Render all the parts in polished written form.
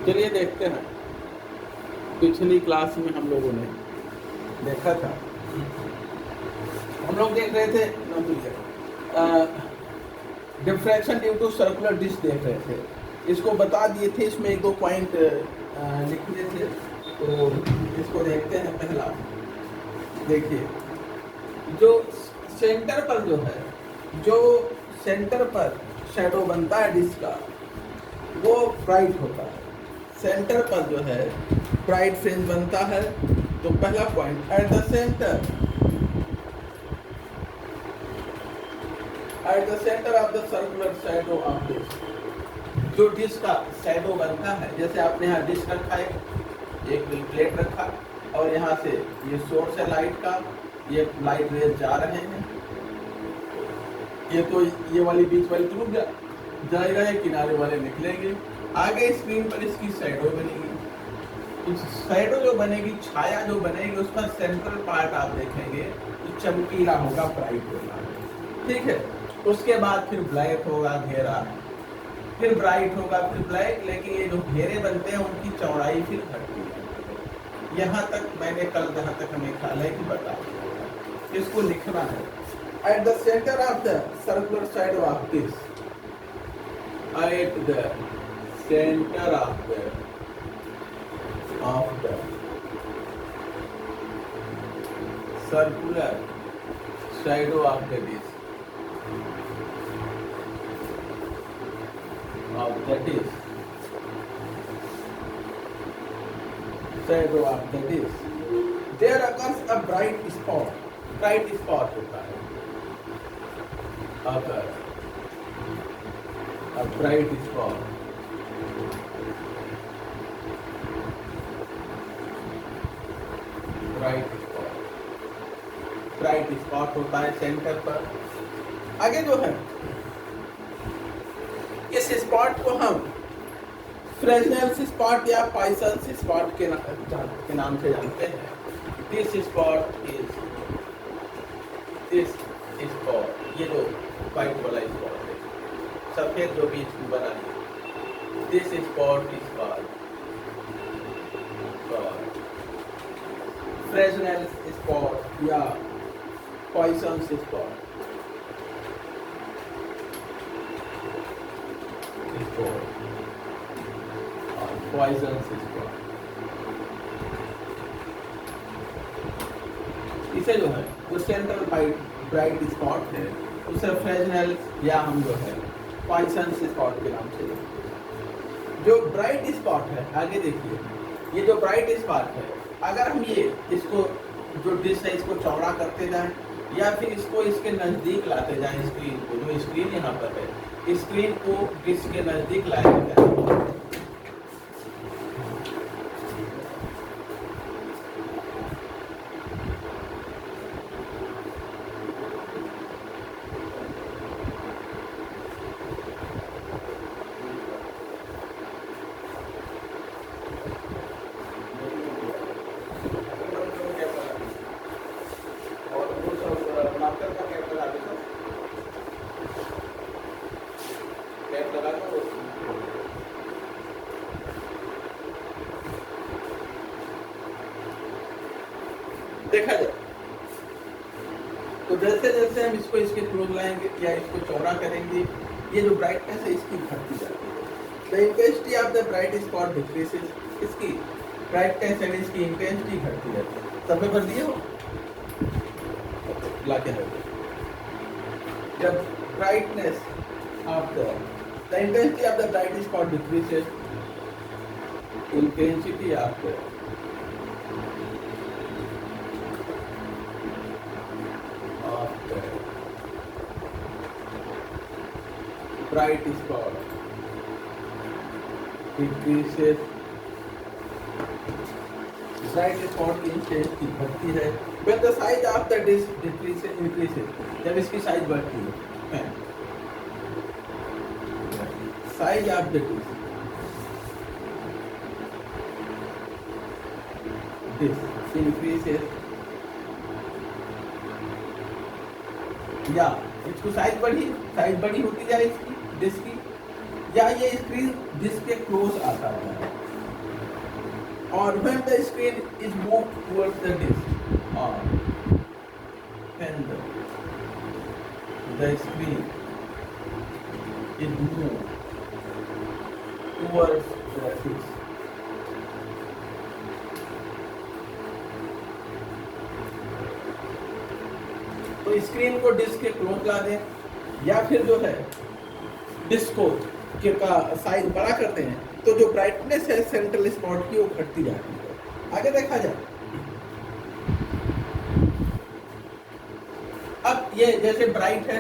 चलिए देखते हैं। पिछली क्लास में हम लोगों ने देखा था, हम लोग देख रहे थे diffraction due to circular disc देख रहे थे। इसको बता दिए थे, इसमें एक दो पॉइंट लिख दिए थे, तो इसको देखते हैं। पहला देखिए, जो सेंटर पर जो सेंटर पर शैडो बनता है डिस्क का, वो ब्राइट होता है। सेंटर पर जो है ब्राइट फ्रिंज बनता है। तो पहला point, at the centre of the circular shadow of disc, जो डिस्क का शैडो बनता है, जैसे आपने यहाँ डिस्क रखा है, एक प्लेट रखा, और यहाँ से ये सोर्स है लाइट का, ये लाइट रेज जा रहे हैं, ये वाली बीच वाली तो रुक जाएगा, ये किनारे वाले निकलेंगे। आगे स्क्रीन पर इसकी शैडो बनेगी। शैडो जो बनेगी, छाया जो बनेगी, उस पर सेंट्रल पार्ट आप देखेंगे तो चमकीला होगा, ब्राइट होगा, ठीक है। उसके बाद फिर ब्लैक होगा घेरा, फिर ब्राइट होगा, फिर ब्लैक। लेकिन ये जो घेरे बनते हैं उनकी चौड़ाई फिर घटती है। यहाँ तक मैंने कल जहाँ तक हमें ख्याल है कि बता दिया, इसको लिखना है। Eight the centre of the circular shadow of this, at the center of the circular shadow of the disc, shadow of the disc, there occurs a bright spot होता है, occurs a bright spot, bright spot होता है centre पर। आगे जो है, इस spot को हम फ्रेजनेल्स स्पॉट या पॉइसन्स स्पॉट के नाम से जानते हैं। दिस स्पॉट, ये जो व्हाइट वाला स्पॉट है, सफेद जो बीच में बना है, this spot is called Fresnel's spot या पॉइसन्स स्पॉट। इसे जो है वो सेंट्रल ब्राइट स्पॉट है, उसे फ्रेजनेल्स या हम जो है पॉइसन्स स्पॉट के नाम से जानते हैं। जो ब्राइट स्पॉट है, आगे देखिए, ये जो ब्राइट स्पॉट है, अगर हम इसको जो डिस्क है इसको चौड़ा करते जाएं या फिर इसको इसके नज़दीक लाते जाएं, स्क्रीन को, जो स्क्रीन यहाँ पर है, स्क्रीन को डिस्क के नज़दीक लाते जाएं, देखा जाए तो जैसे जैसे हम इसको इसके क्लोज लाएंगे या इसको चौड़ा करेंगे, ये जो ब्राइटनेस है इसकी घटती जाती है। The intensity of the bright spot decreases, इसकी ब्राइटनेस यानी इसकी इंटेंसिटी घटती जाती है। सब में भर दिए हो लाके है, जब brightness of the intensity of the bright spot decreases, intensity of the bright spot decreases, bright spot की इंटेंसिटी बढ़ती है। when the size of the disk decreases, increases, जब इसकी साइज बढ़ती है, size of the disk increases, या इसको size बड़ी होती जाए इसकी डिस्क की, या ये स्क्रीन डिस्क के क्लोज आता है, or when the screen is moved towards the disk, or when the screen is moved towards the disk. तो स्क्रीन को डिस्क के क्लोज ला दें, या फिर जो है डिस्क को के का साइज बड़ा करते हैं, तो जो ब्राइटनेस है सेंट्रल स्पॉट की वो घटती जाती है। आगे देखा जाए, अब ये जैसे ब्राइट है,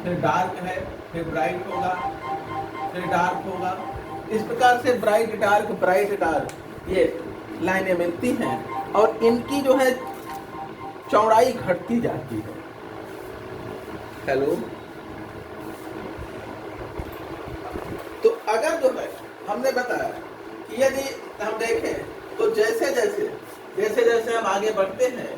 फिर डार्क है, फिर ब्राइट होगा, फिर डार्क होगा। इस प्रकार से ब्राइट डार्क ये लाइनें मिलती हैं और इनकी जो है चौड़ाई घटती जाती है। हेलो, तो अगर जो है हमने बताया कि यदि हम देखें तो जैसे जैसे हम आगे बढ़ते हैं,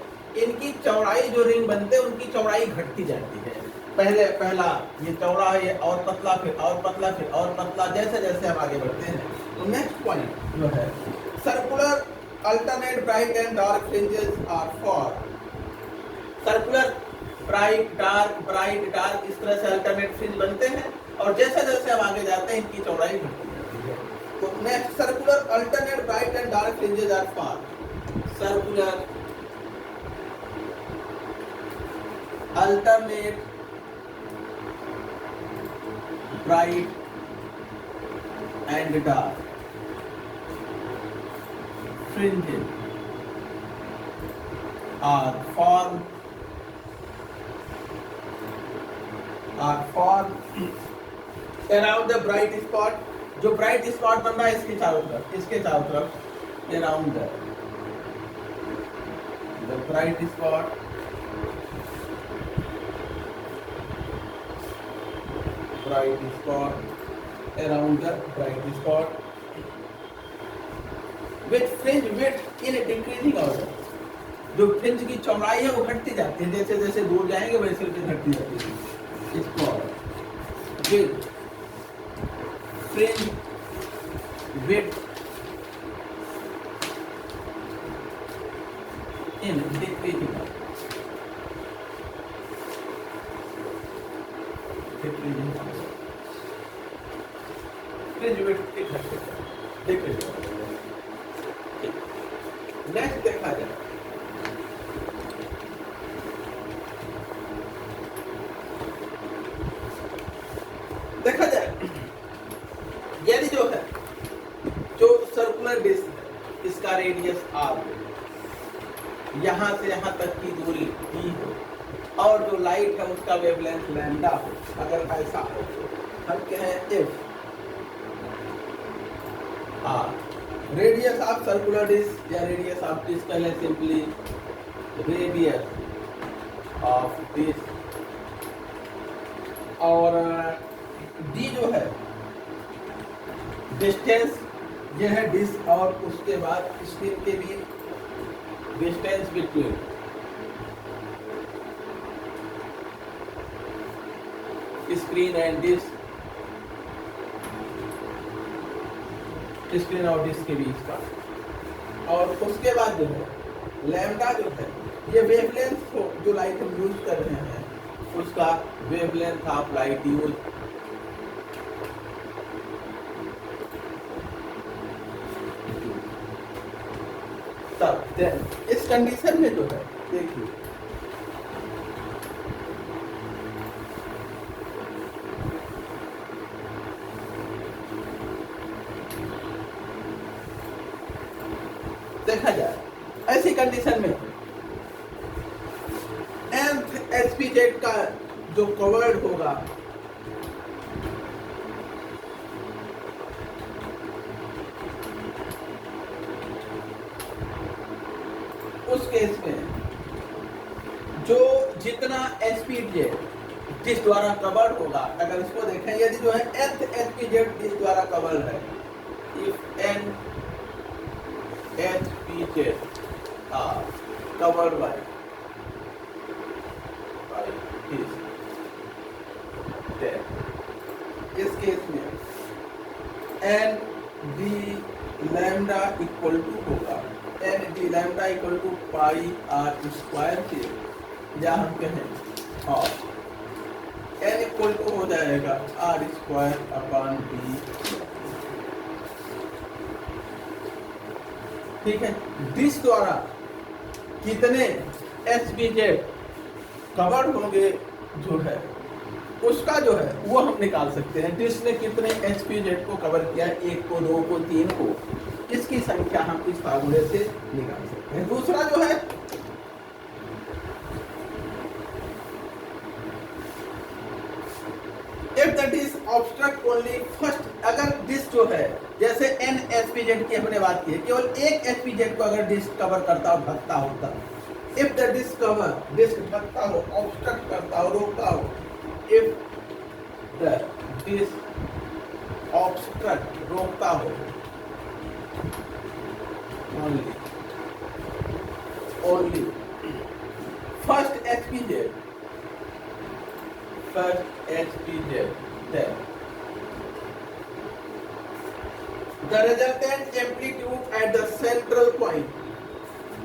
इनकी चौड़ाई जो रिंग बनते हैं उनकी चौड़ाई घटती जाती है। पहला ये चौड़ा है और पतला, फिर और पतला, फिर और पतला, जैसे जैसे हम आगे बढ़ते हैं। तो नेक्स्ट पॉइंट जो है circular alternate bright and dark fringes are for circular bright dark, इस तरह से अल्टरनेट फ्रिंज बनते हैं और जैसे जैसे हम आगे जाते हैं इनकी चौड़ाई बढ़ती जाती है। तो next circular alternate bright and dark fringes are for circular alternate bright and dark fringes are formed around the bright spot। जो ब्राइट स्पॉट बन रहा है इसके चारों तरफ around the bright spot around the bright spot with fringe width in a decreasing order। जो fringe की चौड़ाई है वो घटती जाती है, जैसे जैसे दूर जाएंगे वैसे वैसे घटती जाती है। इसको with fringe width in decreasing order। Fringe width की घटती है, decreasing order। नेक्स्ट देखा जाए, यदि जो है जो सर्कुलर डिस्क है इसका रेडियस r यहां से यहां तक की दूरी d हो और जो लाइट है उसका वेवलेंथ लैम्डा हो, अगर ऐसा हो तो हम कहें if r radius of circular disc या रेडियस ऑफ डिस्क कह लें सिंपली रेडियस ऑफ डिस्क, और डी जो है डिस्टेंस ये है डिस्क और उसके बाद स्क्रीन के बीच distance between screen and disc, screen और डिस्क के बीच का। और उसके बाद जो है लैम्डा जो है ये वेवलेंथ को जो लाइट हम यूज कर रहे हैं उसका वेवलेंथ ऑफ लाइट यूज। तब इस कंडीशन में जो है देखिए देखा जाए ऐसी कंडीशन में nth एसपीजेड का जो कवर्ड होगा उस केस में जो जितना एसपीजेड जिस द्वारा कवर्ड होगा, अगर इसको देखें यदि जो है nth एसपीजेड जिस द्वारा कवर्ड है, if n HPZ are covered by this, then इस केस में n D lambda equal to होगा N D lambda equal to pi R square के, या हम कहें और एन इक्वल टू हो जाएगा आर स्क्वायर अपॉन डी। ठीक है, डिश द्वारा कितने एसपीजेड कवर होंगे जो है उसका जो है वो हम निकाल सकते हैं। डिश ने कितने एसपीजेड को कवर किया, 1 को, 2 को, 3 को, इसकी संख्या हम इस फार्मूले से निकाल सकते हैं। दूसरा जो है if the dish obstruct only first, अगर डिश जो है जैसे एन एसपीजेड की हमने बात की है, केवल एक एसपीजेड को अगर डिश कवर करता हो, ढकता होता, if the dish cover, dish ढकता हो, ऑब्स्ट्रक्ट करता हो, रोकता हो, इफ द डिश ऑब्स्ट्रक्ट, रोकता हो, only first SPZ, first HPZ, then the resultant amplitude at the central point,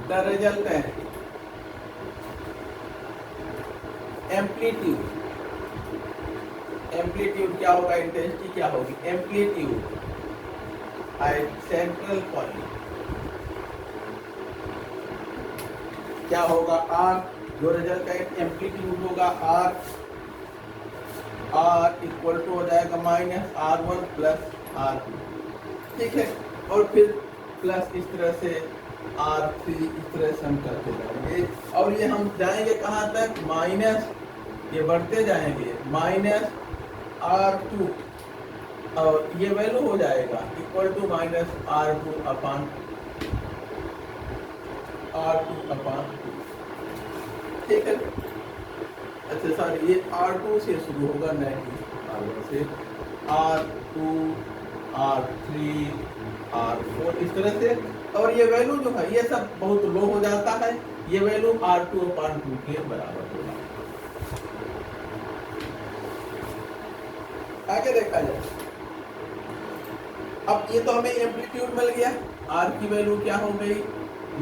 the resultant amplitude, amplitude क्या होगा, इंटेंसिटी क्या होगी, amplitude at central point क्या होगा, R, जो resultant amplitude होगा R, R इक्वल टू हो जाएगा माइनस R1 प्लस R2। ठीक है, और फिर प्लस इस तरह से R3, इस तरह से हम करते जाएंगे, और ये हम जाएंगे कहाँ तक, माइनस, ये बढ़ते जाएंगे माइनस R2, और ये वैल्यू हो जाएगा equal to minus R2 upon R2। ठीक है, अच्छा सॉरी, ये R2 से शुरू होगा, नहीं R1 से, R2, R3, R4, इस तरह से, और ये वैल्यू जो है ये सब बहुत लो हो जाता है, ये वैल्यू R2/2 के बराबर होगा। आगे देखा जाए, अब ये तो हमें एम्पलीट्यूड मिल गया, R की वैल्यू क्या हो गई,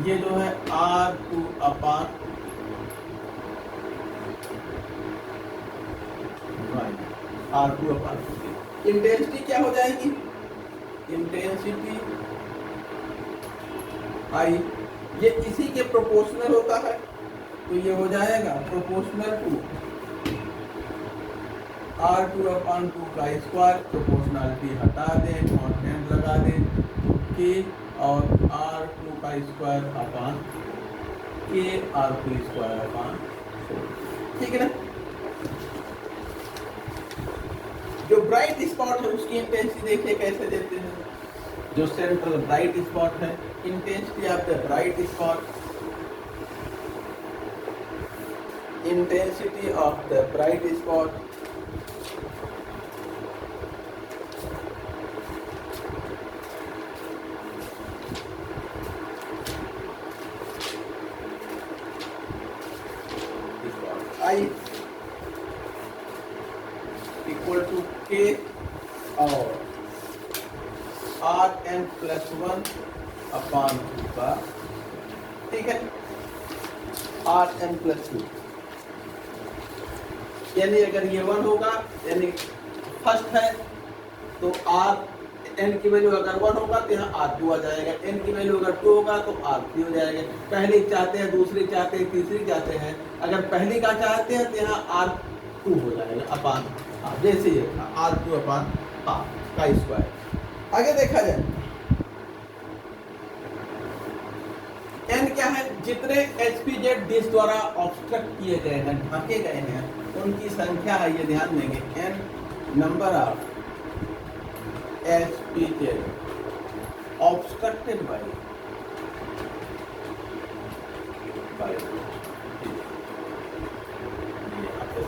ये जो है R2/2, इंटेंसिटी क्या हो जाएगी, इंटेंसिटी आई, ये इसी के प्रोपोर्शनल होता है, तो ये हो जाएगा प्रोपोर्शनल टू R2/2 का स्क्वायर, प्रोपोर्शनलिटी हटा दें, कांस्टेंट लगा दें के, और R2 का स्क्वायर अपॉन के, R2 स्क्वायर अपॉन 4। ठीक है ना, जो ब्राइट स्पॉट है उसकी इंटेंसिटी देखिए कैसे देते हैं, जो सेंट्रल ब्राइट स्पॉट है, intensity of the bright spot, intensity of the bright spot I equal to के और Rn+1 अपॉन 2 का, ठीक है, Rn+2, यानी अगर ये 1 होगा, यानी फर्स्ट है, तो n की वैल्यू अगर 1 होगा तो यहाँ R2 आ जाएगा, n की वैल्यू अगर 2 होगा तो R3 हो जाएगा। पहली चाहते हैं, दूसरी चाहते हैं, तीसरी चाहते हैं, अगर पहली का चाहते हैं तो यहाँ R2 हो जाएगा अपॉन, जैसे ये था R2/r का स्क्वायर। आगे देखा जाए, n क्या है, जितने एचपीजेड डिश द्वारा ऑब्स्ट्रक्ट किए गए हैं, ढके गए हैं, उनकी संख्या है, ये ध्यान देंगे, n number of HPZ obstructed by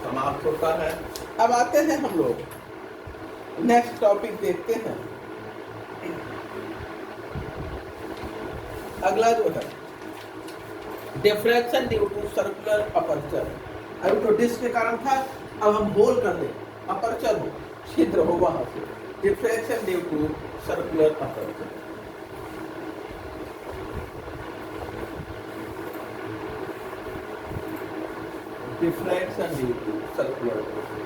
समाप्त होता है। अब आते हैं हम लोग नेक्स्ट टॉपिक देखते हैं, अगला जो है diffraction due to circular aperture. अभी तो डिस्क के कारण था, अब हम होल कर दें, अपर्चर हो, छिद्र हो वहां से, diffraction due to circular aperture. Diffraction due to circular aperture.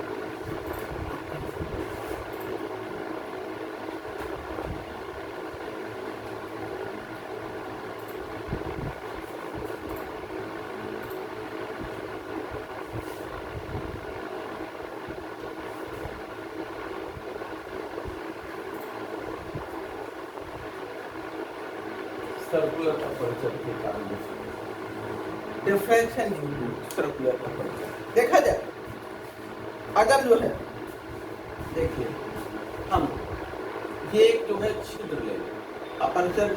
Circular aperture के कारण diffraction due to circular aperture. देखा जाए अगर जो है, देखिए हम ये एक जो है छिद्र ले लें, अपर्चर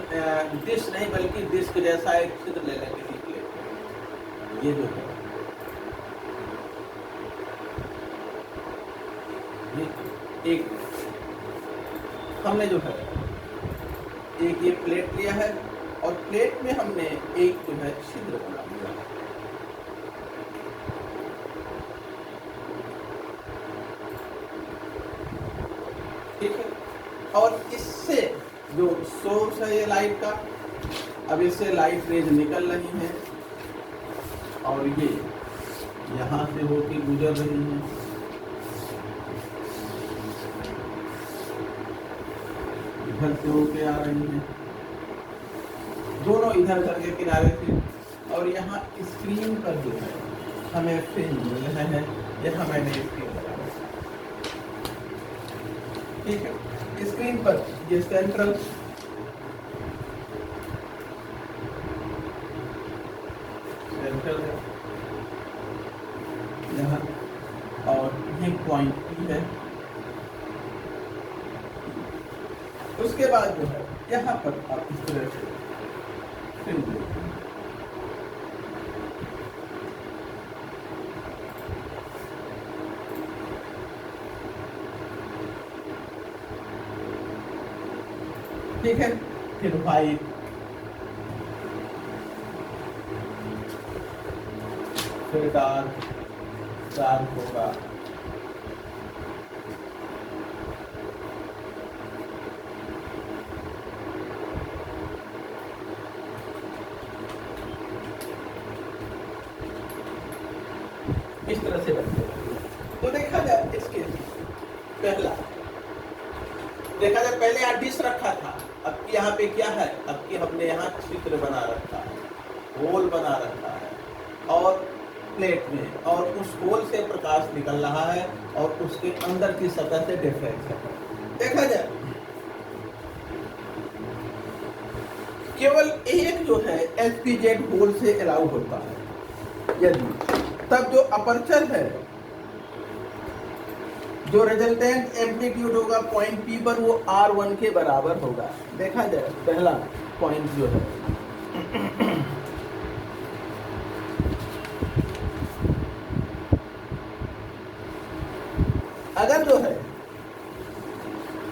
डिश नहीं बल्कि डिस्क जैसा एक छिद्र ले लें किसी प्लेट में। ये जो है ये एक हमने जो है एक ये प्लेट लिया है और प्लेट में हमने एक जो है छिद्र बना दिया है। ठीक है, और इससे जो सोर्स है ये लाइट का, अब इससे लाइट रेज निकल रही है और ये यहां से होके गुजर रही है, इधर से होके आ रही है, दोनों इधर उधर के किनारे से, और यहाँ स्क्रीन पर जो है हमें फ्रिंज मिल रहा है, यहाँ मैंने स्क्रीन लगाया। ठीक है, स्क्रीन पर ये सेंट्रल है यहाँ, और ये पॉइंट P है। उसके बाद जो है यहाँ पर आप इस तरह से फ्रिंज देखते हैं। ठीक है, फिर व्हाइट, फिर डार्क होगा, इस तरह से बनते हैं। तो देखा जाए इसके पहला, देखा जाए पहले यहाँ डिश रखा था, अब की यहाँ पे क्या है, अब की हमने यहाँ छिद्र बना रखा है, होल बना रखा है और प्लेट में, और उस होल से प्रकाश निकल रहा है और उसके अंदर की सतह से डिफ्रैक्शन है। देखा जाए केवल एक जो है एसपीजेड होल से अलाउ होता है, यदि तब जो अपर्चर है, जो रिजल्टेंट एम्पलीट्यूड होगा पॉइंट P पर वो R1 के बराबर होगा। देखा जाए पहला पॉइंट जो है अगर जो है,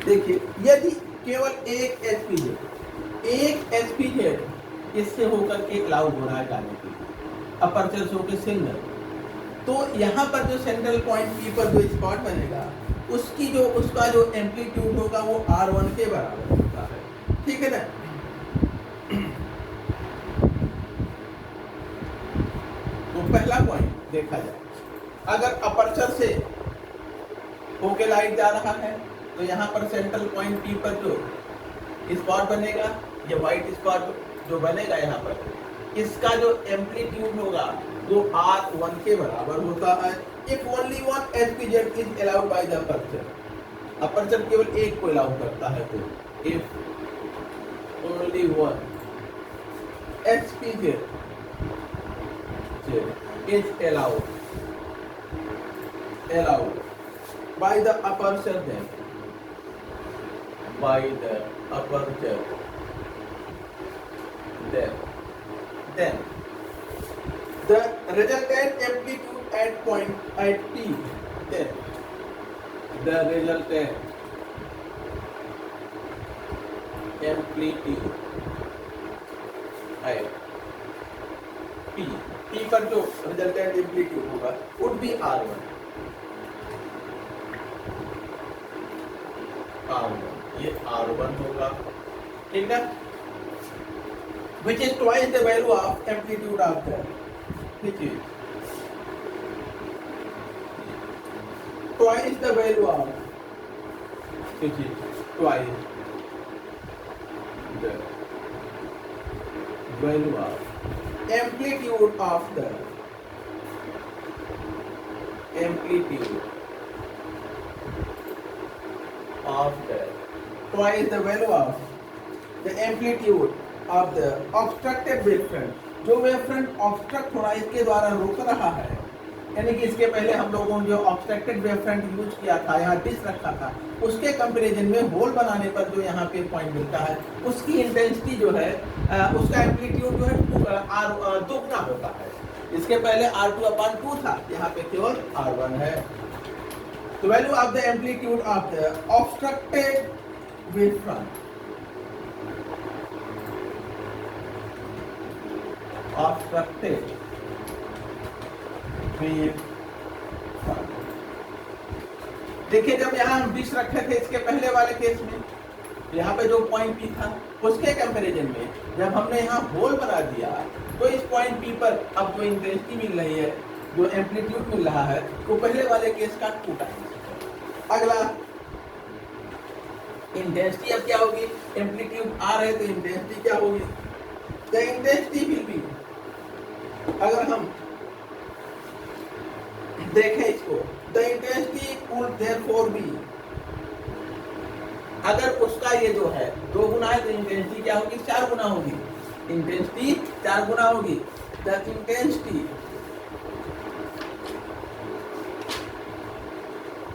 देखिए यदि केवल एक एसपीजेड इससे होकर के अलाउ हो रहा है जाने के लिए, अपर्चर से होकर सिंगल, तो यहाँ पर जो सेंट्रल पॉइंट P पर जो स्पॉट बनेगा उसका जो एम्पलीट्यूड होगा वो R1 के बराबर होता है। ठीक है ना, तो पहला पॉइंट देखा जाए, अगर अपर्चर से होके लाइट जा रहा है तो यहाँ पर सेंट्रल पॉइंट P पर जो स्पॉट बनेगा, ये व्हाइट स्पॉट जो बनेगा यहाँ पर, इसका जो एम्पलीट्यूड होगा वो R1 के बराबर होता है। If only one SPZ is allowed by the aperture, aperture केवल एक को अलाउ करता है, तो if only one SPZ is allowed by the aperture, then the resultant amplitude at P, then the resultant amplitude at P पर जो resultant amplitude होगा would be R1। R1, ये R1 होगा, ठीक है, which is twice the value of amplitude of the, which is twice the value of, which is twice the value of amplitude of the, amplitude of the, twice the value of the amplitude of the obstructed wavefront, जो wavefront obstruct हो रहा है इसके द्वारा रोक रहा है, यानी कि इसके पहले हम लोगों ने जो ऑब्स्ट्रक्टेड वेवफ्रंट यूज किया था, यहाँ डिश रखा था, उसके कंपैरिजन में होल बनाने पर जो यहाँ पे पॉइंट मिलता है उसकी इंटेंसिटी जो है उसका एम्पलीट्यूड जो है दोगुना होता है। इसके पहले R2/2 था, यहाँ पे केवल R1 है। तो value of the amplitude of the obstructed wavefront, obstructed wave, देखिए जब यहाँ हम डिश रखे थे इसके पहले वाले केस में, यहाँ पे जो पॉइंट P था उसके कंपैरिजन में जब हमने यहाँ होल बना दिया तो इस पॉइंट P पर अब जो इंटेंसिटी मिल रही है, जो एम्पलीट्यूड मिल रहा है, वो पहले वाले केस का 2 टाइम्स। अगला इंटेंसिटी अब क्या होगी, एम्पलीट्यूड R है तो इंटेंसिटी क्या होगी, द इंटेंसिटी विल बी, अगर हम देखें इसको, the intensity would therefore be, अगर उसका ये जो है 2 गुना है तो इंटेंसिटी क्या होगी, 4 गुना होगी, इंटेंसिटी 4 गुना होगी। The intensity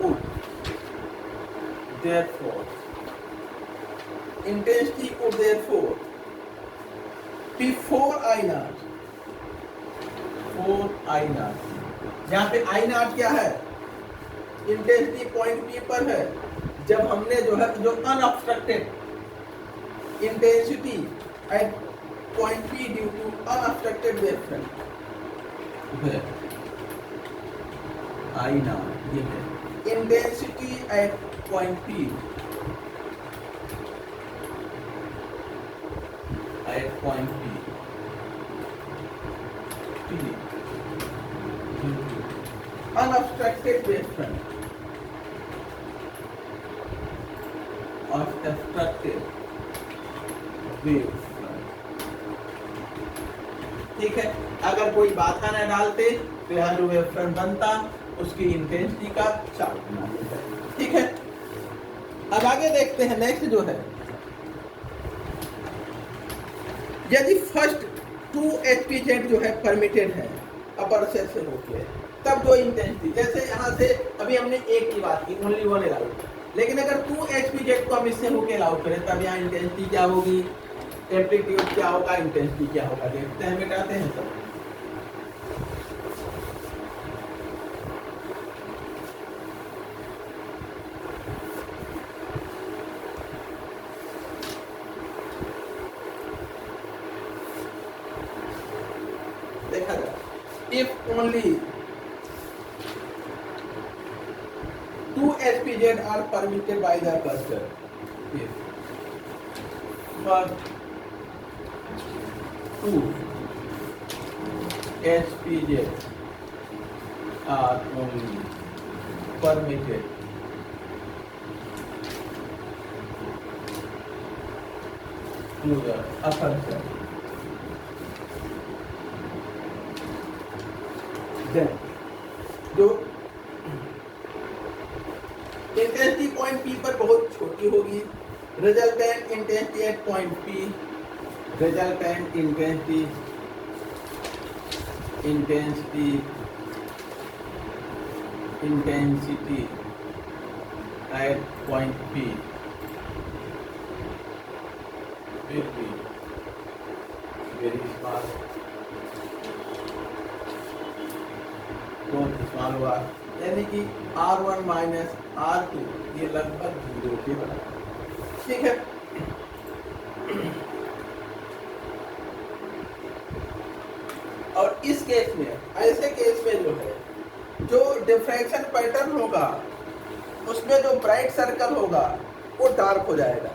would therefore, intensity would therefore be 4I0, 4I0, जहाँ पे I0 क्या है, इंटेंसिटी पॉइंट P पर है। जब हमने जो है जो unobstructed intensity at point P due to unobstructed wavefront है I0, ये है intensity at point P at point P unobstructed wavefront, obstructed wavefront, ठीक है। अगर कोई बाधा न डालते तो यहाँ जो वेवफ्रंट बनता उसकी इंटेंसिटी का 4 गुना होता है, ठीक है। अब आगे देखते हैं नेक्स्ट जो है, यदि फर्स्ट 2 HPZ जो है परमिटेड है अपर सेल से होके, तब जो इंटेंसिटी, जैसे यहाँ से अभी हमने एक की बात की, ओनली 1 अलाउड, लेकिन अगर 2 HPZ को हम इससे होके अलाउ करें तब यहाँ इंटेंसिटी क्या होगी, एम्पलीट्यूड क्या होगा, इंटेंसिटी क्या होगा, देखते हैं, मिटाते हैं सब। देखा जाए, if only 2 HPZ are permitted by the cluster, if first 2 HPZ are only permitted to the upper cell, then जो इंटेंसिटी पॉइंट P पर बहुत छोटी होगी, resultant intensity at point P, resultant intensity at point P will be very small, बहुत small हुआ, यानी कि R1 minus R2 ये लगभग 0 के बराबर, ठीक है। और इस केस में, ऐसे केस में जो है, जो डिफ्रैक्शन पैटर्न होगा उसमें जो ब्राइट सर्कल होगा वो डार्क हो जाएगा,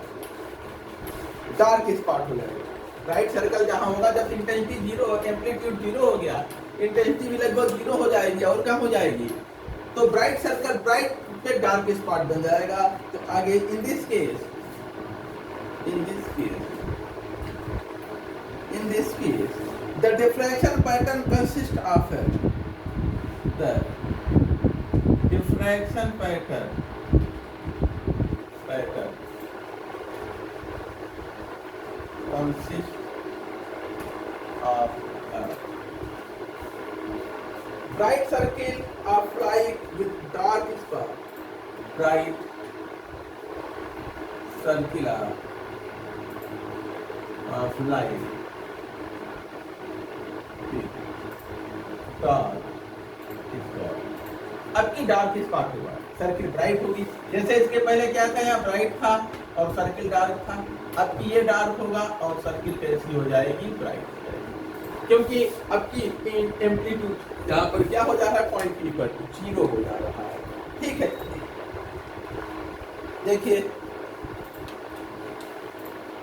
डार्क स्पॉट हो जाएगा। ब्राइट सर्कल जहां होगा, जब इंटेंसिटी जीरो, एम्पलीट्यूड जीरो हो गया, इंटेंसिटी भी लगभग जीरो हो जाएगी और कम हो जाएगी, तो ब्राइट सर्कल ब्राइट पे डार्क स्पॉट बन जाएगा। तो आगे in this case the diffraction pattern consists of the diffraction pattern consists of bright circle of light with dark spot, bright circular of light dark spot. अब की dark spot होगा, circle bright होगी, जैसे इसके पहले क्या था, यहाँ ब्राइट था और सर्किल डार्क था, अब की ये डार्क होगा और सर्किल कैसी हो जाएगी, ब्राइट हो जाएगी, क्योंकि अब की एम्पलीट्यूड यहाँ पर क्या हो जा रहा है, पॉइंट P पर जीरो हो जा रहा है। ठीक है, देखिए